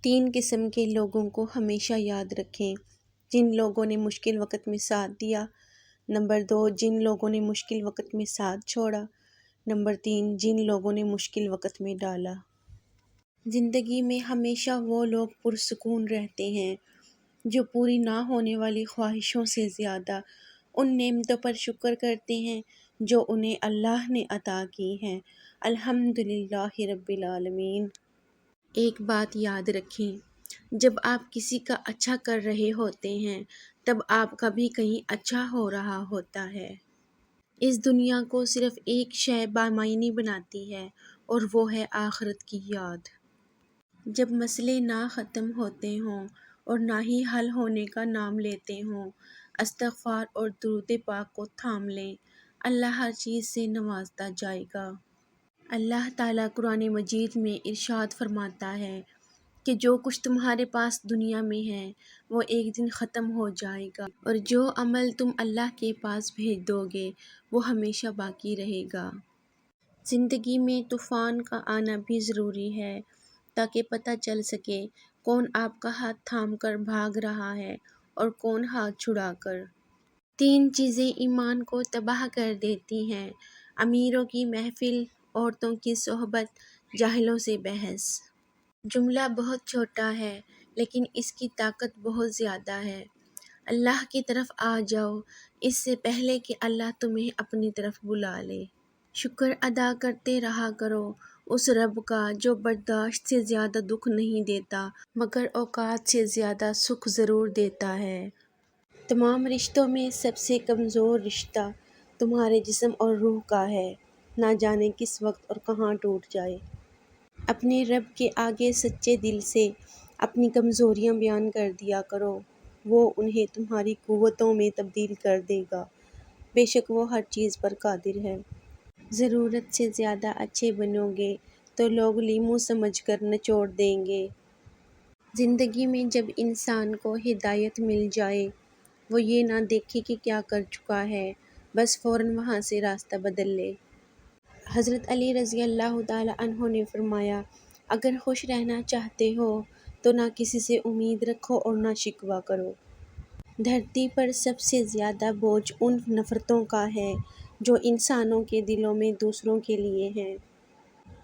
3 قسم کے لوگوں کو ہمیشہ یاد رکھیں: جن لوگوں نے مشکل وقت میں ساتھ دیا۔ نمبر 2، جن لوگوں نے مشکل وقت میں ساتھ چھوڑا۔ نمبر 3، جن لوگوں نے مشکل وقت میں ڈالا۔ زندگی میں ہمیشہ وہ لوگ پرسکون رہتے ہیں جو پوری نہ ہونے والی خواہشوں سے زیادہ ان نعمتوں پر شکر کرتے ہیں جو انہیں اللہ نے عطا کی ہیں۔ الحمدللہ رب العالمین۔ ایک بات یاد رکھیں، جب آپ کسی کا اچھا کر رہے ہوتے ہیں تب آپ کا بھی کہیں اچھا ہو رہا ہوتا ہے۔ اس دنیا کو صرف ایک شے بامعنی بناتی ہے اور وہ ہے آخرت کی یاد۔ جب مسئلے نہ ختم ہوتے ہوں اور نہ ہی حل ہونے کا نام لیتے ہوں، استغفار اور درود پاک کو تھام لیں، اللہ ہر چیز سے نوازتا جائے گا۔ اللہ تعالیٰ قرآن مجید میں ارشاد فرماتا ہے کہ جو کچھ تمہارے پاس دنیا میں ہے وہ ایک دن ختم ہو جائے گا، اور جو عمل تم اللہ کے پاس بھیج دو گے وہ ہمیشہ باقی رہے گا۔ زندگی میں طوفان کا آنا بھی ضروری ہے تاکہ پتہ چل سکے کون آپ کا ہاتھ تھام کر بھاگ رہا ہے اور کون ہاتھ چھڑا کر۔ 3 چیزیں ایمان کو تباہ کر دیتی ہیں: امیروں کی محفل، عورتوں کی صحبت، جاہلوں سے بحث۔ جملہ بہت چھوٹا ہے لیکن اس کی طاقت بہت زیادہ ہے۔ اللہ کی طرف آ جاؤ اس سے پہلے کہ اللہ تمہیں اپنی طرف بلا لے۔ شکر ادا کرتے رہا کرو اس رب کا جو برداشت سے زیادہ دکھ نہیں دیتا مگر اوقات سے زیادہ سکھ ضرور دیتا ہے۔ تمام رشتوں میں سب سے کمزور رشتہ تمہارے جسم اور روح کا ہے، نہ جانے کس وقت اور کہاں ٹوٹ جائے۔ اپنے رب کے آگے سچے دل سے اپنی کمزوریاں بیان کر دیا کرو، وہ انہیں تمہاری قوتوں میں تبدیل کر دے گا، بے شک وہ ہر چیز پر قادر ہے۔ ضرورت سے زیادہ اچھے بنو گے تو لوگ لیموں سمجھ کر نچوڑ دیں گے۔ زندگی میں جب انسان کو ہدایت مل جائے وہ یہ نہ دیکھے کہ کیا کر چکا ہے، بس فوراً وہاں سے راستہ بدل لے۔ حضرت علی رضی اللہ تعالیٰ عنہ نے فرمایا، اگر خوش رہنا چاہتے ہو تو نہ کسی سے امید رکھو اور نہ شکوہ کرو۔ دھرتی پر سب سے زیادہ بوجھ ان نفرتوں کا ہے جو انسانوں کے دلوں میں دوسروں کے لیے ہیں۔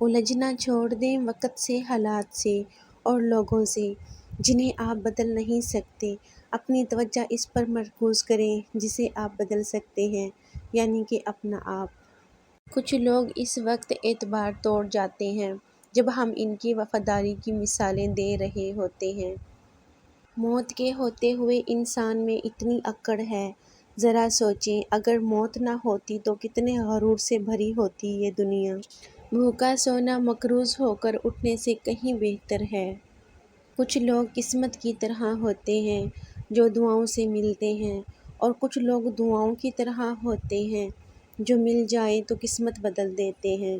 الجھنا چھوڑ دیں وقت سے، حالات سے اور لوگوں سے جنہیں آپ بدل نہیں سکتے۔ اپنی توجہ اس پر مرکوز کریں جسے آپ بدل سکتے ہیں، یعنی کہ اپنا آپ۔ کچھ لوگ اس وقت اعتبار توڑ جاتے ہیں جب ہم ان کی وفاداری کی مثالیں دے رہے ہوتے ہیں۔ موت کے ہوتے ہوئے انسان میں اتنی اکڑ ہے، ذرا سوچیں اگر موت نہ ہوتی تو کتنے غرور سے بھری ہوتی یہ دنیا۔ بھوکا سونا مقروض ہو کر اٹھنے سے کہیں بہتر ہے۔ کچھ لوگ قسمت کی طرح ہوتے ہیں جو دعاؤں سے ملتے ہیں، اور کچھ لوگ دعاؤں کی طرح ہوتے ہیں جو مل جائیں تو قسمت بدل دیتے ہیں۔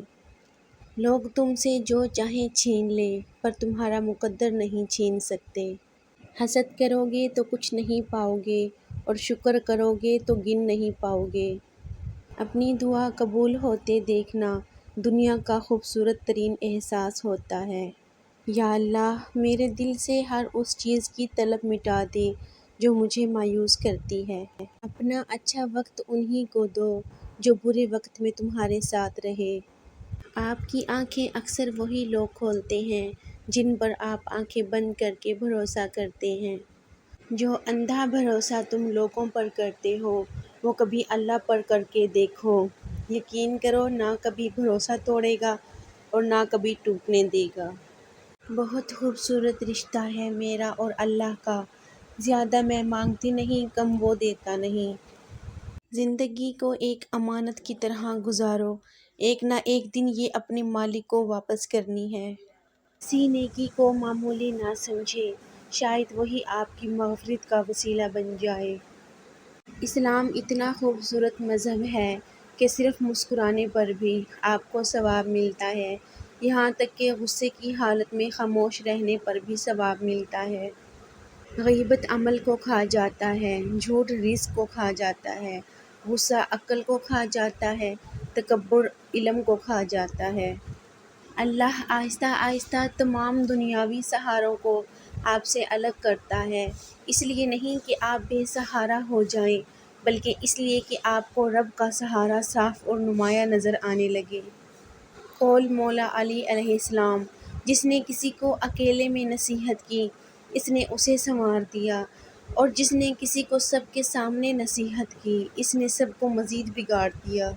لوگ تم سے جو چاہیں چھین لیں پر تمہارا مقدر نہیں چھین سکتے۔ حسد کرو گے تو کچھ نہیں پاؤ گے اور شکر کرو گے تو گن نہیں پاؤ گے۔ اپنی دعا قبول ہوتے دیکھنا دنیا کا خوبصورت ترین احساس ہوتا ہے۔ یا اللہ، میرے دل سے ہر اس چیز کی طلب مٹا دے جو مجھے مایوس کرتی ہے۔ اپنا اچھا وقت انہی کو دو جو برے وقت میں تمہارے ساتھ رہے۔ آپ کی آنکھیں اکثر وہی لوگ کھولتے ہیں جن پر آپ آنکھیں بند کر کے بھروسہ کرتے ہیں۔ جو اندھا بھروسہ تم لوگوں پر کرتے ہو وہ کبھی اللہ پر کر کے دیکھو، یقین کرو نہ کبھی بھروسہ توڑے گا اور نہ کبھی ٹوٹنے دے گا۔ بہت خوبصورت رشتہ ہے میرا اور اللہ کا، زیادہ میں مانگتی نہیں کم وہ دیتا نہیں۔ زندگی کو ایک امانت کی طرح گزارو، ایک نہ ایک دن یہ اپنے مالک کو واپس کرنی ہے۔ کسی نیکی کو معمولی نہ سمجھیں، شاید وہی آپ کی مغفرت کا وسیلہ بن جائے۔ اسلام اتنا خوبصورت مذہب ہے کہ صرف مسکرانے پر بھی آپ کو ثواب ملتا ہے، یہاں تک کہ غصے کی حالت میں خاموش رہنے پر بھی ثواب ملتا ہے۔ غیبت عمل کو کھا جاتا ہے، جھوٹ رزق کو کھا جاتا ہے، غصہ عقل کو کھا جاتا ہے، تکبر علم کو کھا جاتا ہے۔ اللہ آہستہ آہستہ تمام دنیاوی سہاروں کو آپ سے الگ کرتا ہے، اس لیے نہیں کہ آپ بے سہارا ہو جائیں، بلکہ اس لیے کہ آپ کو رب کا سہارا صاف اور نمایاں نظر آنے لگے۔ قول مولا علی علیہ السلام، جس نے کسی کو اکیلے میں نصیحت کی، اس نے اسے سنوار دیا، اور جس نے کسی کو سب کے سامنے نصیحت کی، اس نے سب کو مزید بگاڑ دیا۔